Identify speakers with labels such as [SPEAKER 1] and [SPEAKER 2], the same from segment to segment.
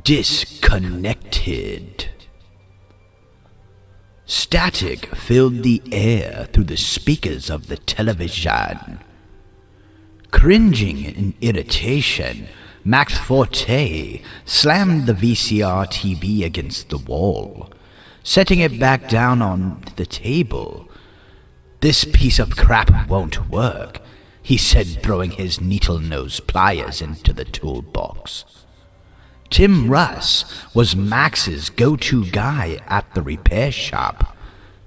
[SPEAKER 1] Disconnected. Static filled the air through the speakers of the television. Cringing in irritation, Max Forte slammed the VCR TV against the wall, setting it back down on the table. "This piece of crap won't work," he said, throwing his needle-nosed pliers into the toolbox. Tim Russ was Max's go-to guy at the repair shop.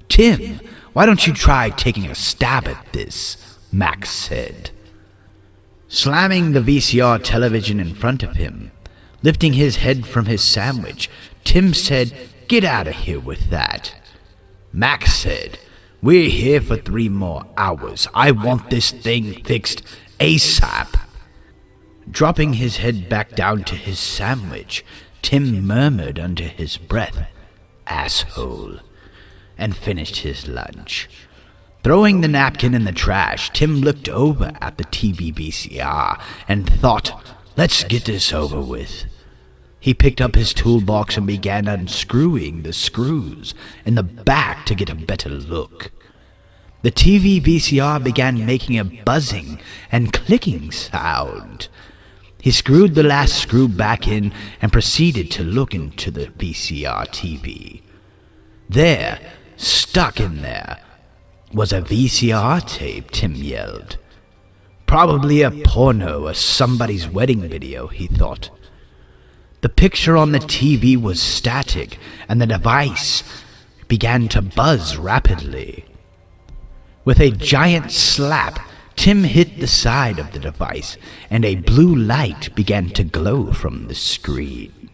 [SPEAKER 1] "Tim, why don't you try taking a stab at this?" Max said. Slamming the VCR television in front of him, lifting his head from his sandwich, Tim said, "Get out of here with that." Max said, "We're here for 3 more hours. I want this thing fixed ASAP." Dropping his head back down to his sandwich, Tim murmured under his breath, "Asshole," and finished his lunch. Throwing the napkin in the trash, Tim looked over at the TV VCR and thought, "Let's get this over with." He picked up his toolbox and began unscrewing the screws in the back to get a better look. The TV VCR began making a buzzing and clicking sound. He screwed the last screw back in and proceeded to look into the VCR TV. There, stuck in there, was a VCR tape, Tim yelled. Probably a porno or somebody's wedding video, he thought. The picture on the TV was static, and the device began to buzz rapidly. With a giant slap, Tim hit the side of the device, and a blue light began to glow from the screen.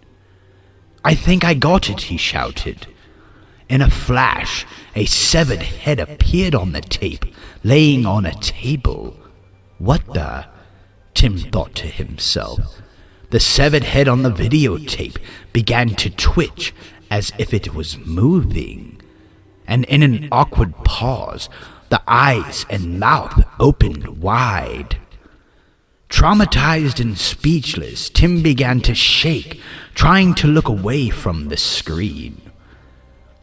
[SPEAKER 1] "I think I got it," he shouted. In a flash, a severed head appeared on the tape, laying on a table. "What the?" Tim thought to himself. The severed head on the videotape began to twitch as if it was moving, and in an awkward pause, the eyes and mouth opened wide. Traumatized and speechless, Tim began to shake, trying to look away from the screen.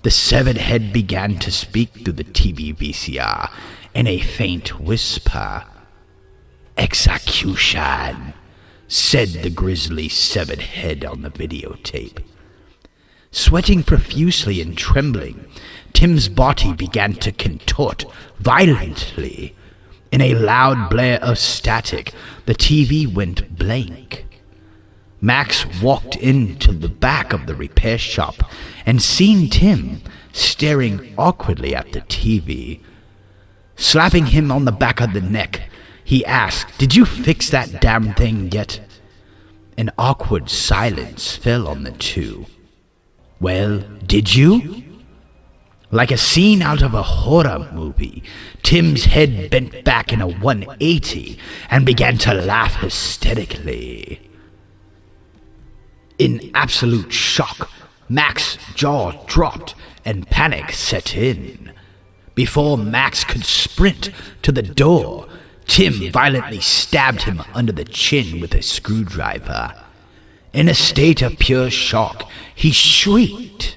[SPEAKER 1] The severed head began to speak through the TV VCR in a faint whisper. "Execution," said the grisly severed head on the videotape. Sweating profusely and trembling, Tim's body began to contort violently. In a loud blare of static, the TV went blank. Max walked into the back of the repair shop and seen Tim staring awkwardly at the TV. Slapping him on the back of the neck, he asked, "Did you fix that damn thing yet?" An awkward silence fell on the two. "Well, did you?" Like a scene out of a horror movie, Tim's head bent back in a 180 and began to laugh hysterically. In absolute shock, Max's jaw dropped and panic set in. Before Max could sprint to the door, Tim violently stabbed him under the chin with a screwdriver. In a state of pure shock, he shrieked.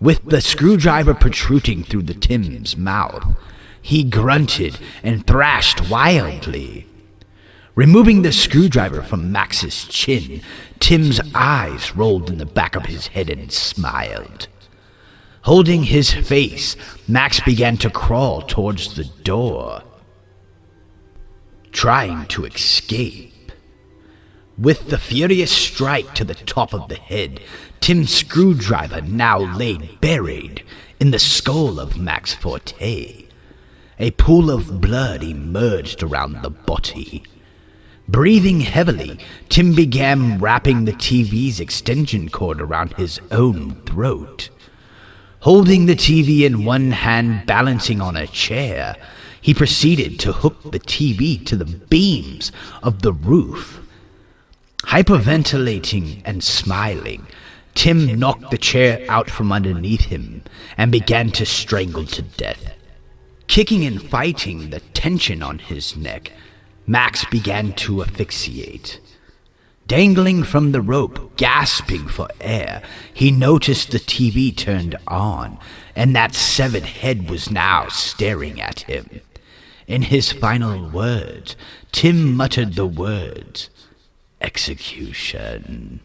[SPEAKER 1] With the screwdriver protruding through Tim's mouth, he grunted and thrashed wildly. Removing the screwdriver from Max's chin, Tim's eyes rolled in the back of his head and smiled. Holding his face, Max began to crawl towards the door, trying to escape. With the furious strike to the top of the head, Tim's screwdriver now lay buried in the skull of Max Forte. A pool of blood emerged around the body. Breathing heavily, Tim began wrapping the TV's extension cord around his own throat. Holding the TV in one hand, balancing on a chair, he proceeded to hook the TV to the beams of the roof. Hyperventilating and smiling, Tim knocked the chair out from underneath him and began to strangle to death. Kicking and fighting the tension on his neck, Max began to asphyxiate. Dangling from the rope, gasping for air, he noticed the TV turned on, and that severed head was now staring at him. In his final words, Tim muttered the words, "Execution."